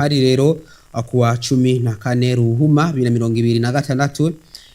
hari rero kuwa 14 Ruhuma 2026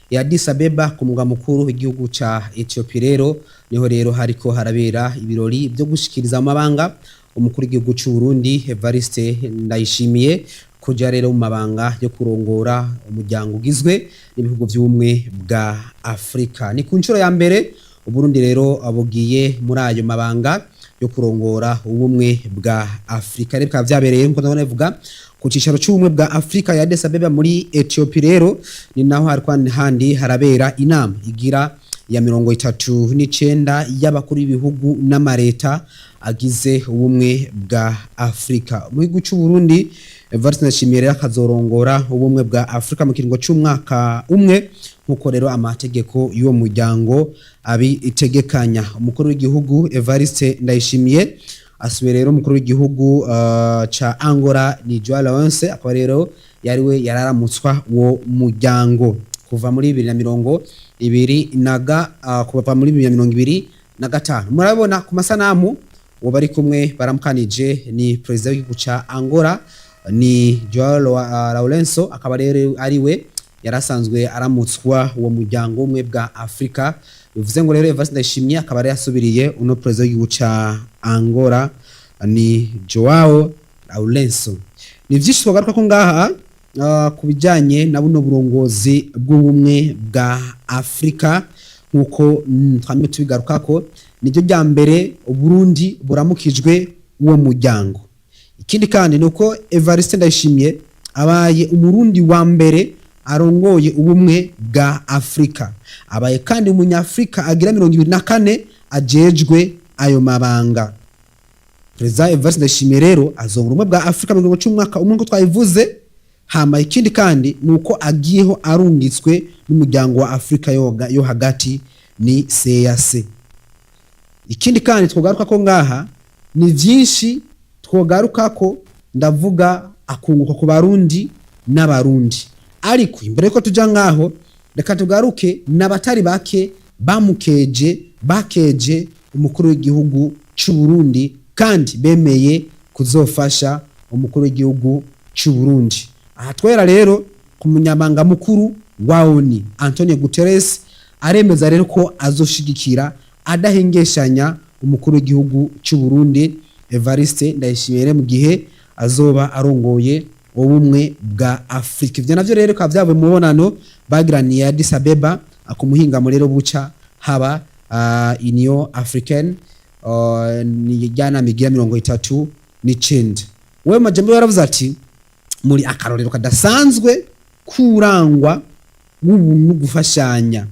ya Addis Abeba ku mugwa mukuru w'igihugu ca Ethiopia. Rero niho rero hariko harabera ibirori byo gushikiriza amabanga umukuru w'igihugu cy'u Burundi Evariste Ndayishimiye kuja rero mu mabanga yo kurongora umuryango ugizwe n'ibihugu by'Ubumwe bwa Afrika. Ni ku nshuro ya mbere Uburundi rero abugiye muri ayo mabanga yo kurongora Ubumwe bwa Afrika. Reka vyabereye nko ndavuga ku cicaro cy'Ubumwe bwa Afrika ya Addis Abeba muri Ethiopia. Rero ni naho handi harabera inama igira ya 39 y'abakuru b'ibihugu n'amareta agize Ubumwe bwa Afrika. Mu gihugu cy'u Burundi Evariste Ndayishimiye akazorongora Ubumwe bwa Afrika mu kiringo cy'umwaka umwe nkuko rero amategeko y'uwo muryango abitegekanya. Umukuru w'igihugu Evariste Ndayishimiye asubiye rero umukuru w'igihugu ca Angola ni Joao akaba rero yariwe yararamutswa wo muryango kuva muri 2025. Murabona ku masanamu uwo bari kumwe baramukanije ni Prezida w'igihugu ca Angola ni Joao Lourenço, akaba rero ariwe yarasanzwe aramutswa uwo muryango umwe bwa Afrika. Bivuze ngo rero Evariste Ndayishimiye akaba yari yasubiriye uno Prezida w'igihugu ca Angola ni Joao Lourenço. Ni vyinshi twagaruka ko ngaha kubijanye na buno burongozi bw'Ubumwe bwa Afrika nkuko twamye tubigaruka ko niryo rya mbere Burundi buramukijwe uwo muryango. Ikindi kandi nuko Evariste Ndayishimiye abaye umurundi wa mbere arongoye Ubumwe bwa Afrika, abaye kandi umunyafrika agira 24 ajejwe ayo mabanga. Prezida Evariste Ndayishimiye rero azongura Ubumwe bwa Afrika mu cy'umwaka umwe ngo twayivuze. Hama ikindi kandi nuko agiyeho arungitswe n'umuryango wa Afrika yo hagati ni CAC. Ikindi kandi twogaruka ko ngaha ni vyinshi twogaruka ko ndavuga akunguka ku Barundi n'Abarundi. Ariko imbere ko tuja ngaho reka tugaruke n'abatari bake bakeje umukuru w'igihugu cy'u Burundi kandi bemeye kuzofasha umukuru w'igihugu cy'u Burundi. Aha twera rero ku munyamanga mukuru wa ONU Antonio Guterres aremeza rero ko azoshigikira adahengeshanya umukuru w'igihugu cy'u Burundi Evariste Ndayishimiye mu gihe azoba arongoye Ubumwe bwa Afrika. Ivyo navyo rero ka vyavuye mu bonano bagiraniye Addis Abeba akumuhinga mu rero buca haba Union Africaine ni jana migira 39. Wewe majambo yaravuze ati muri akarorero kadasanzwe kurangwa n'ubuntu gufashanya.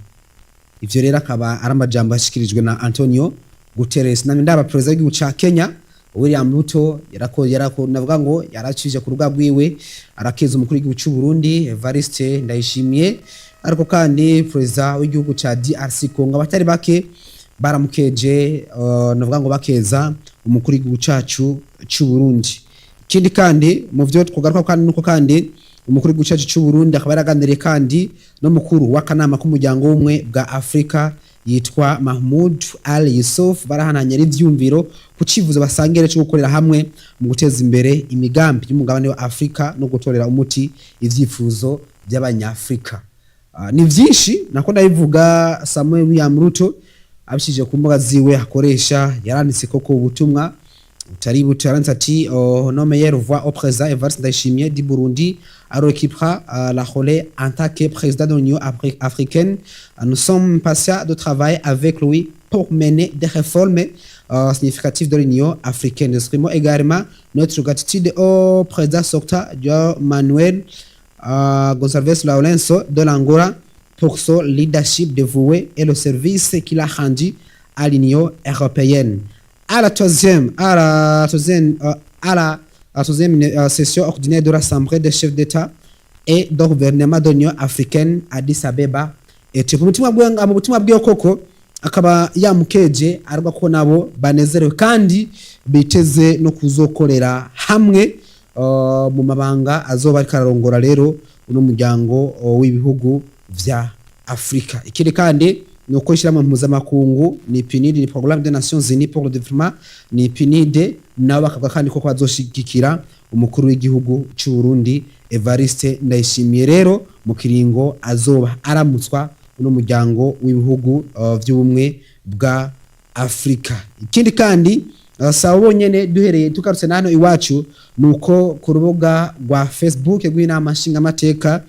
Ivyo rero akaba ari amajambo ashikirijwe na Antonio Guterres na ndaba Prezida w'igihugu ca Kenya William Ruto yarako navuga ngo yaracije ku ruga rwiwe arakeza umukuru w'igihugu cy'u Burundi Evariste Ndayishimiye. Ariko kandi Prezida w'igihugu ca DRC Congo abatari bake baramukeje navuga ngo bakeza umukuru w'igihugu cacu cy'u Burundi. Ikindi kandi mu vyo twogaruka kandi nuko kandi umukuru w'igihugu cacu cy'u Burundi akaba yaraganiriye kandi no mukuru w'akanama k'umuryango w'Ubumwe bwa Afrika yitwa Mahmoud Ali Yusuf. Barahananye ivyumviro ku civuzo basangere cyo gukorera hamwe mu guteza imbere imigambi y'umugabane wa Afrika no gutorera umuti ivyifuzo by'abanyafrika. Ni vyinshi nako ndabivuga. Samuel William Ruto abishije ku mbuga ziwe akoresha yaranditse koko ubutumwa utari butarantse ati no meilleur voix au président Evariste Ndayishimiye du Burundi équipera la relais en tant que président de l'Union africaine. Nous sommes patients de travailler avec lui pour mener des réformes significatives de l'Union africaine. Nous exprimons également notre gratitude au président sortant Joao Manuel Gonçalves Lourenço de l'Angola pour son leadership dévoué et le service qu'il a rendu à l'Union européenne. À la troisième session ordinaire de l'Assemblée des chefs d'État et de gouvernement de l'Union africaine Addis Abeba. Et mu butumwa bwe koko akaba yamukeje arwa ko nabo banezerewe kandi biteze no kuzokorera hamwe mu mabanga azoba arkarongora rero uno muryango w'ibihugu vya Afrika. Ikindi kandi nuko ishyirahamwe mpuzamakungu ni PNUD, ni Programme des Nations Unies pour le Développement, ni PNUD, nabo bakavuga kandi ko bazoshigikira umukuru w'igihugu cy'u Burundi Evariste Ndayishimiye rero mu kiringo azoba aramutswa n'umuryango w'ibihugu by'ubumwe bwa Afrika. Ikindi kandi saba bonyene duhereye tukarutse nano iwacu nuko ku rubuga rwa Facebook rw'inama nshingamateka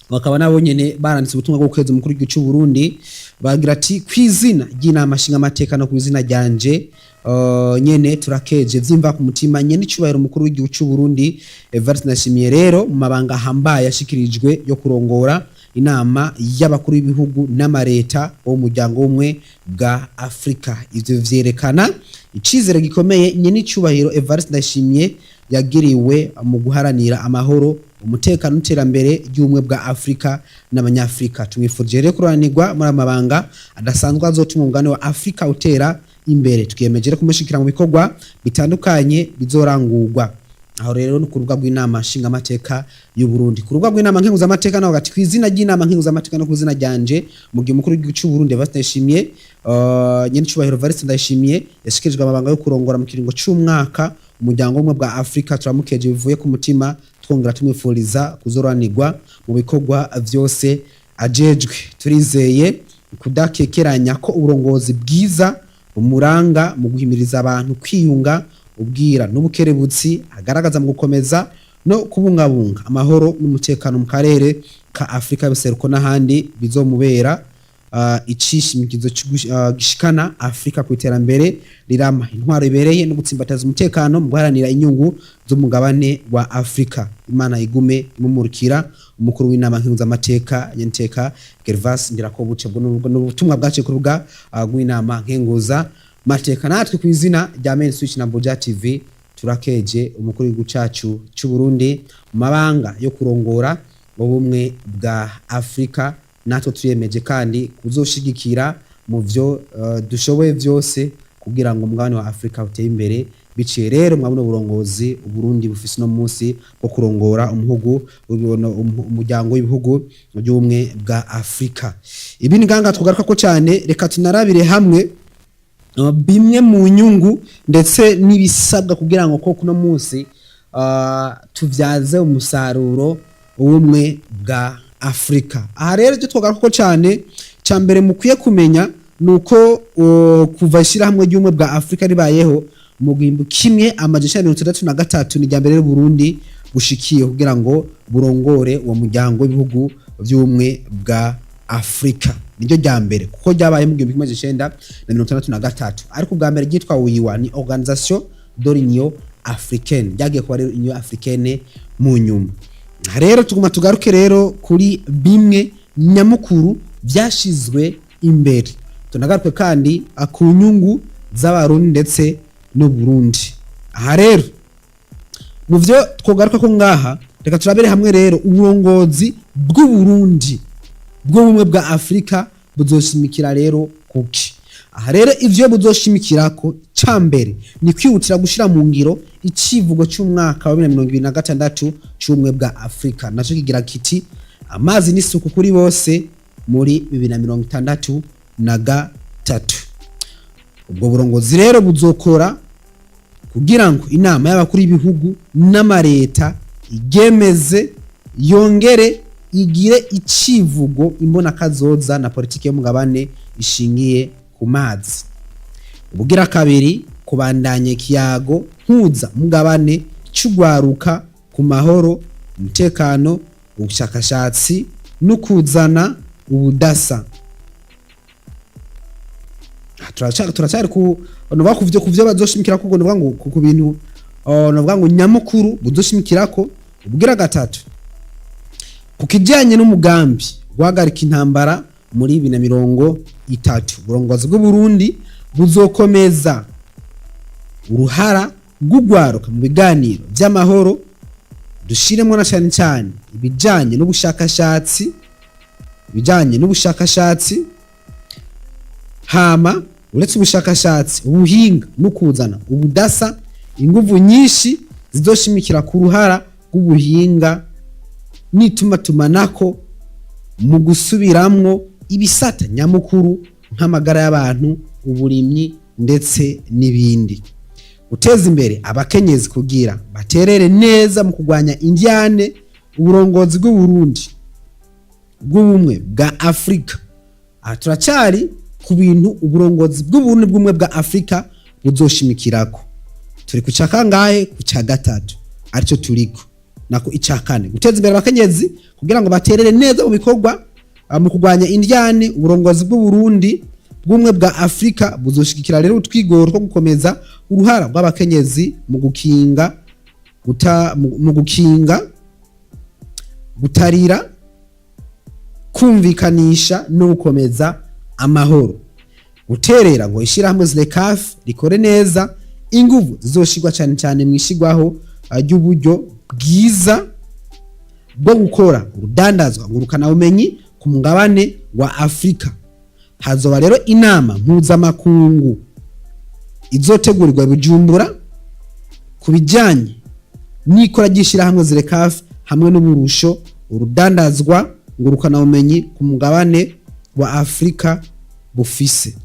bakaba nabo nyene baranditse ubutumwa bwo kweza umukuru w'igihugu cy'u Burundi bagira ati kwizina ry'inama nshingamateka no kwizina ryanje nyene turakeje vyimva ku mutima nyene icubahiro umukuru w'igihugu cy'u Burundi Evariste Ndayishimiye rero mu mabanga hambaye yashikirijwe yo kurongora inama y'abakuru b'ibihugu n'amareta wo muryango umwe bwa Afrika. Ivyo vyerekana icizere gikomeye nyene icubahiro Evariste Ndayishimiye yagiriwe mu guharanira amahoro, umutekano n'iterambere ry'ubumwe bwa Afrika n'abanyafrika. Tumwifurije rero kuranirwa muri amabanga adasanzwe azotuma umugabane wa Afrika utera imbere. Twiyemeje kumushikira mu bikorwa bitandukanye bizorangurwa. Aho rero no kurubuga rw'inama nshingamateka y'u Burundi, kurubuga rw'inama nkenguzamateka naho gati kwizina ry'inama nkenguzamateka no kuzina ryanje mu gihe umukuru w'igihugu cy'u Burundi Evariste Ndayishimiye nyene cubahiro Evariste Ndayishimiye yashikirijwe amabanga yo kurongora mu kiringo c'umwaka umuryango umwe bwa Afrika. Turamukeje bivuye ku mutima twongera tumwifuriza kuzoranirwa mu bikorwa vyose ajejwe. Turizeye kudakekeranya ko uburongozi bwiza umuranga mu guhimiriza abantu kwiyunga ubwira n'ubukerebutsi agaragaza mu gukomeza no kubungabunga amahoro n'umutekano mu karere ka Afrika y'ubuseruko n'ahandi bizomubera icishimikizo gishikana Afrika ku iterambere rirama, intwaro ibereye no gutsimbataza umutekano mu guharanira inyungu z'umugabane wa Afrika. Imana igume imumurikira umukuru w'inama nkenguzamateka y'enteka Gervas Ndirakobuce n'ubutumwa bwace ku rubuga rw'inama nkenguzamateka. Natwe ku izina rya Main Switch na Mboja TV turakeje umukuru w'igihugu cyacu cy'u Burundi mu mabanga yo kurongora ubumwe bwa Afrika. Natwe turiyemeje kandi kuzoshigikira mu byo dushoboye byose kugira ngo umugabane wa Afrika uteye imbere. Biciye rero mwabona burongozi Burundi bufise no munsi wo kurongora umuryango w'ibihugu by'ubumwe bwa Afrika. Ibi ni ganga tugaruka ko cyane, reka tunarabire hamwe bimwe mu nyungu ndetse n'ibisabwa kugira ngo ko kuno munsi tuvyaze umusaruro ubumwe bwa Afrika. Aha rero cyo twogaruka ko cyane cyambere mukwiye kumenya nuko kuva ishira hamwe ry'ubumwe bwa Afrika ribayeho mu gihumbi kimwe amajana 1963 ni ryambere Burundi bushikiye kugira ngo burongore uwo muryango w'ibihugu by'ubumwe bwa Afrika. Niryo ryambere kuko ryabaye mu gihumbi kimwe 1963, ariko bwa mbere ryitwa UIWA ni Organisation de l'Union Africaine, ryagiye kuba rero Union Africaine mu nyuma. Rero tuguma tugaruke rero kuri bimwe nyamukuru byashizwe imbere, tunagaruke kandi ku nyungu z'abarundi ndetse no Burundi. Aha rero mu byo twogaruka ko ngaha, reka turabere hamwe rero uburongozi bw'u Burundi bw'ubumwe bwa Afrika buzoshimikira rero kuki. Aha rero ivyo buzoshimikirako cambere ni kwihutira gushira mu ngiro icivugo cy'umwaka wa 2026 cy'ubumwe bwa Afrika, naco kigira kiti amazi n'isuku kuri bose muri 2063. Ubwo burongozi rero buzokora kugira ngo inama y'abakuru b'ibihugu n'amareta igemeze yongere igire icivugo imbona kazoza na politike y'umugabane ishingiye ku mazi. Ubugira kabiri kubandanye kiyago nkuza mugabane cyugwaruka ku mahoro, umutekano, ubushakashatsi no kuzana ubudasa. Turacari ku no kuvyo bazoshimikira ko ngombwa ngo ku bintu no ngo nyamukuru buzoshimikirako. Ubugira gatatu kukijanye n'umugambi guhagarika intambara muri 2030, uburongozi bw'u Burundi buzokomeza uruhara rw'ugwaruka mu biganiro by'amahoro, dushiremo na cyane ibijanye n'ubushakashatsi hama uretse ubushakashatsi ubuhinga no kuzana ubudasa, inguvu nyinshi zizoshimikira ku ruhara rw'ubuhinga n'itumatumana mu gusubiramwo ibisata nyamukuru nk'amagara y'abantu, uburimyi ndetse n'ibindi. Guteza imbere abakenyezi kugira baterere neza mu kurwanya indyane, uburongozi bw'Uburundi bw'Ubumwe bwa Afrika. Aha turacyari ku bintu uburongozi bw'Uburundi bw'Ubumwe bwa Afrika buzoshimikirako. Turi ku cakangahe? Ku ca gatatu arico turiko. Nako icakane guteza imbere abakenyezi kugira ngo baterere neza mu bikorwa mu kurwanya indyane, uburongozi bw'Uburundi bw'Ubumwe bwa Afrika buzoshigikira rero utwigoro two gukomeza uruhara rw'abakenyezi mu gukinga gutarira, kumvikanisha no gukomeza amahoro. Guterera ngo ishirahamwe zirekafi rikore neza, inguvu zizoshigwa cyane cyane mu ishigwaho ry'uburyo bwiza bwo gukora urudandazwa ngurukana bumenyi ku mugabane wa Afrika. Hazoba rero inama mpuzamakungu izotegurirwa Bujumbura ku bijyanye n'ikora ry'ishirahamwe zirekafi hamwe n'uburusho urudandazwa ngurukana bumenyi ku mugabane wa Afrika bufise.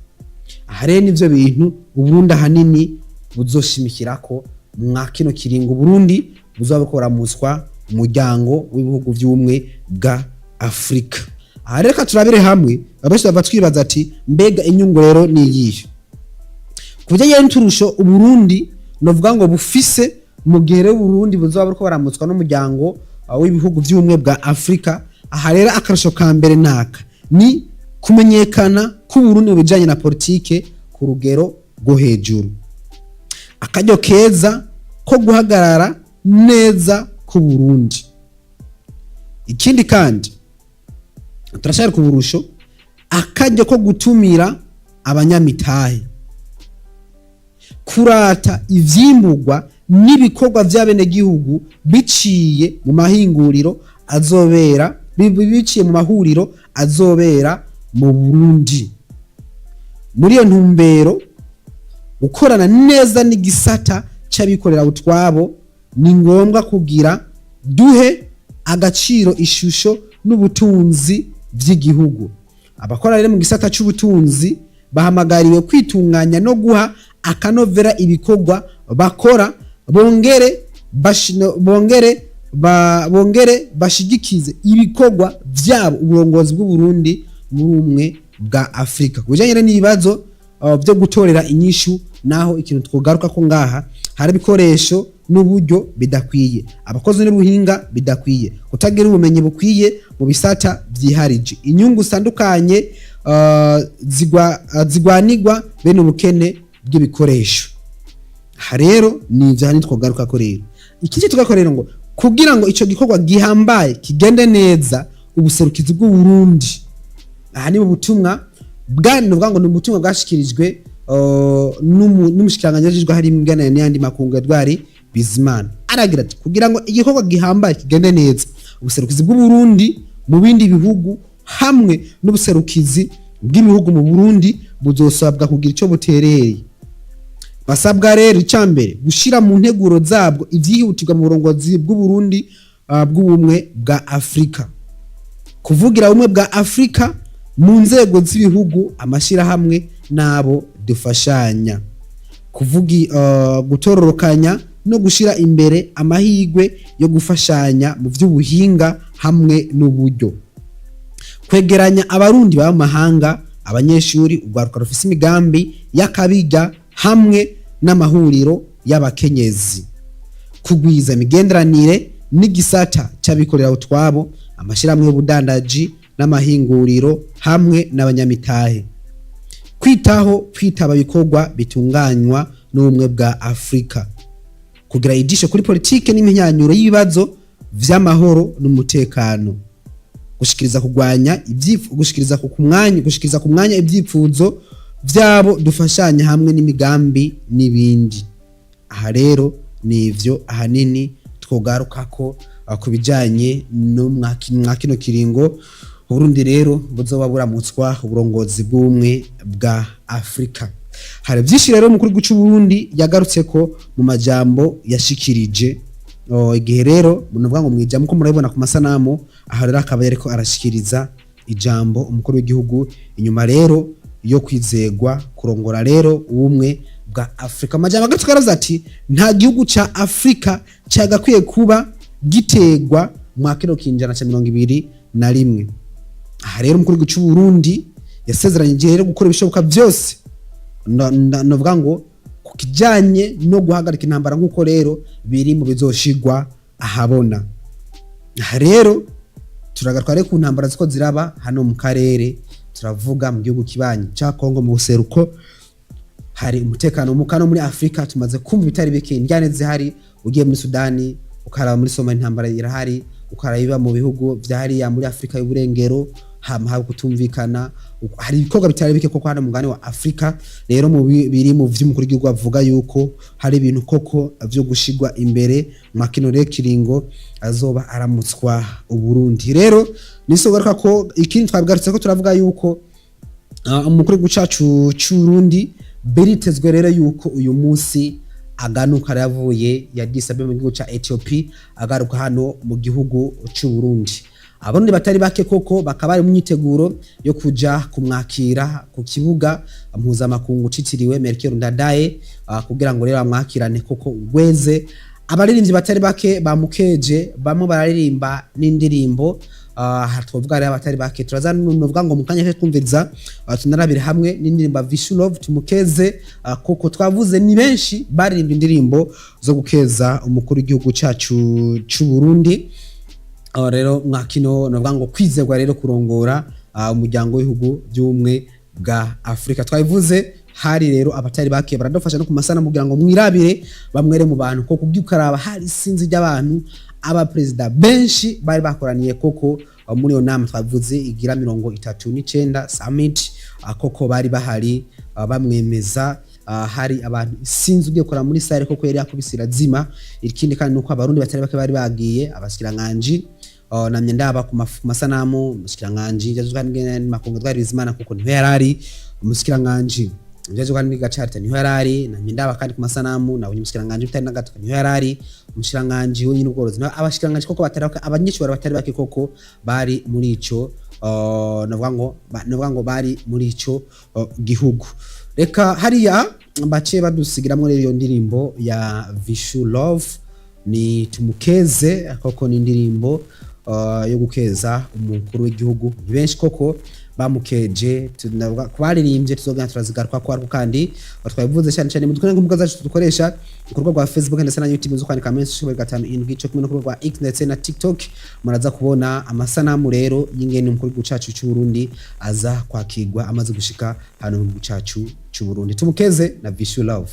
Aha rero nivyo bintu Uburundi ahanini buzoshimikirako mu kino kiringo Burundi buzoba bukora muswa umuryango w'ibihugu by'Ubumwe bwa Afrika. Aha reka turabire hamwe abenshi bava twibaza ati mbega inyungu rero ni iyihe kubijyanye n'uturusho Uburundi novuga ngo bufise mu gihe rero Burundi buzoba buriko baramutswa n'umuryango w'ibihugu by'Ubumwe bwa Afrika. Aha rero akarusho ka mbere naka ni kumenyekana ku Burundi mu bijanye na politike ku rugero rwo hejuru, akaryo keza ko guhagarara neza ku Burundi. Ikindi kandi turashaka ku burusho akaryo ko gutumira abanyamitahe kurata ivyimburwa n'ibikorwa by'abene gihugu biciye mu mahinguriro azobera biciye mu mahuriro azobera mu Burundi. Muri iyo ntumbero gukorana neza n'igisata c'abikorera utwabo ni ngombwa kugira duhe agaciro ishusho n'ubutunzi by'igihugu. Abakora rero mu gisata c'ubutunzi bahamagariwe kwitunganya no guha akanovera ibikorwa bakora, bongere bashigikize ibikorwa byabo uburongozi bw'Uburundi muri Ubumwe bwa Afrika. Kujanye n'ibibazo byo gutorera inyishu naho ikintu twogaruka ko ngaha hari ibikoresho n'uburyo bidakwiye, abakozi n'ubuhinga bidakwiye, kutagira ubumenyi bukwiye mu bisata byiharije, inyungu zitandukanye zigwanigwa bene ubukene bw'ibikoresho. Aha rero ni ivyo twogaruka ko rero ikindi tugakorera ngo kugira ngo ico gikorwa gihambaye kigende neza ubuserukizi bw'Uburundi. Aha ni ubutumwa bwanovuga ngo ni ubutumwa bwashikirijwe n'umushikiranganje ajejwe hari imigana n'andi makungu Edward Bizimana. Aragira ati kugira ngo igikorwa gihambaye kigende neza ubuserukizi bw'Uburundi mu bindi bihugu hamwe n'ubuserukizi bw'ibihugu mu Burundi buzosabwa kugira ico butereye. Basabwa rero icambere gushira mu nteguro zabwo ivyihutirwa mu burongozi bw'Uburundi bw'Ubumwe bwa Afrika, kuvugira Ubumwe bwa Afrika mu nzego z'ibihugu amashira hamwe nabo dufashanya, gutororokanya no gushira imbere amahigwe yo gufashanya mu vy'ubuhinga hamwe n'uburyo, kwegeranya abarundi baba mu mahanga, abanyeshuri, urwaruka rufise imigambi y'akabiga hamwe n'amahuriro y'abakenyezi, kugwiza imigenderanire n'igisata c'abikorera utwabo, amashirahamwe y'ubudandaji n'amahinguriro hamwe n'abanyamitahe, kwitaba bikorwa bitunganywa n'Ubumwe bwa Afrika, kugira ijisho kuri politike n'imyanyuro y'ibibazo vy'amahoro n'umutekano, gushikiriza ku mwanya ivyipfuzo vyabo dufashanya hamwe n'imigambi n'ibindi. Aha rero nivyo ahanini twogarukako kubijanye no mwakino kiringo Burundi rero buzoba buramutswa uburongozi bw'Ubumwe bwa Afrika. Hari byinshi rero mukuru guca Burundi yagarutse ko mu majambo yashikirije igihe rero munovuga ngo mwijya muko murabibona ku masanamu. Aha rero akaba yariko arashikiriza ijambo umukuru w'igihugu inyuma rero yo kwizegwa kurongora rero ubumwe bwa Afrika. Amajambo agatwe aravuze ati nta gihugu ca Afrika cyagakwiye kuba gitegwa mu kino kinjana ca 21. Aha rero umukuru w'igihugu cy'u Burundi yasezeranyije rero gukora ibishoboka byose novuga ngo kukijanye no guhagarika intambara nk'uko rero biri mu bizoshigwa ahabona. Aha rero turagaruka rero ku ntambara ziko ziraba hano mu karere, turavuga mu gihugu kibanyi cya Kongo mu buseruko hari umutekano mukano muri Afrika. Tumaze kumva bitari bike indyane zihari, ugiye muri Sudani ukaraba muri Somalia intambara irahari, ukarayiba mu bihugu vyahari ya muri Afrika y'uburengero hama kutumvikana. Hari ibikorwa bitari bike koko hano mugane wa Afrika rero mu biri mu vy'umukuru w'igihugu avuga yuko hari ibintu koko byo gushigwa imbere makino rero kiringo azoba aramutswa Uburundi. Rero nisogaruka ko ikindi twabigarutse ko turavuga yuko umukuru w'igihugu cacu c'Uburundi beritezwe rero yuko uyu munsi aganuka yavuye yadisabe mu gihugu ca Ethiopia agaruka hano mu gihugu c'u Burundi. Abarundi batari bake koko bakaba ari mu myiteguro yo kuja kumwakira ku kibuga mpuzamakungu citiriwe Melchior Ndadaye kugira ngo rero amwakirane koko gweze. Abaririmbyi batari bake bamukeje bamwe bararirimba n'indirimbo twavuga rero batari bake turazana novuga ngo mukanya cyo twumviriza tunarabire hamwe n'indirimbo Vishu Love tumukeze koko twavuze ni benshi baririmba indirimbo zo gukeza umukuru w'igihugu cacu c'u Burundi. Rero mwakino novuga ngo kwizegwa rero kurongora umuryango w'ibihugu by'ubumwe bwa Afrika. Twabivuze hari rero abatari bake baradufasha no kumasana kugira ngo mwirabire bamwere mu bantu koko byukaraba hari sinzi ry'abantu aba president benshi bari bakoraniye koko muri yo nama twavuze igira 39 summit koko bari bahari bamwemeza. Hari abantu sinzi ugiye kora muri sare koko yari yakubisira zima. Ikindi kandi nuko abarundi batari bake bari bagiye abashikiranganje namye ndaba ku masanamu umushikiranganje yazuzwa n'amakongo twari bizimana kuko niho yarari umushikiranganje yazuzwa n'igacarte niho yarari namye ndaba kandi ku masanamu na umushikiranganje utari nagatuka niho yarari umushikiranganje wenyine ubworozi abashikiranganje koko batari abanyeshuri batari bake koko bari muri ico navuga ngo bari muri ico gihugu. Reka hariya bace badusigiramwe rero iyo ndirimbo ya Vishu Love ni tumukeze koko ni indirimbo yo gukeza umukuru w'igihugu. Benshi koko bamukeje kubaririmbye tuzogana turazigaruka ko ariko kandi twabivuze cyane mu twene ngumbuga zacu dukoresha urubuga rwa Facebook ndetse na YouTube zo kwandika menshi 5 cyo kumwe no ku rwa X ndetse na TikTok muraza kubona amasanamu rero y'ingene umukuru w'igihugu cacu c'u Burundi aza kwakirwa amaze gushika hano mu gihugu cacu c'u Burundi. Tumukeze na Vishu Love.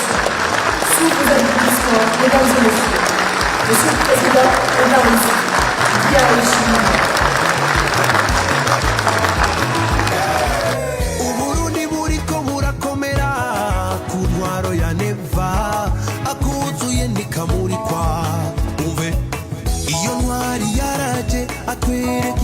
Si vous avez une histoire, mesdames et messieurs, Monsieur le Président Evariste Ndayishimiye. Uburundi buriko burakomera ku ntwaro ya neva akuzuye nikamurikwa umve iyo ntwari yaraje atwereka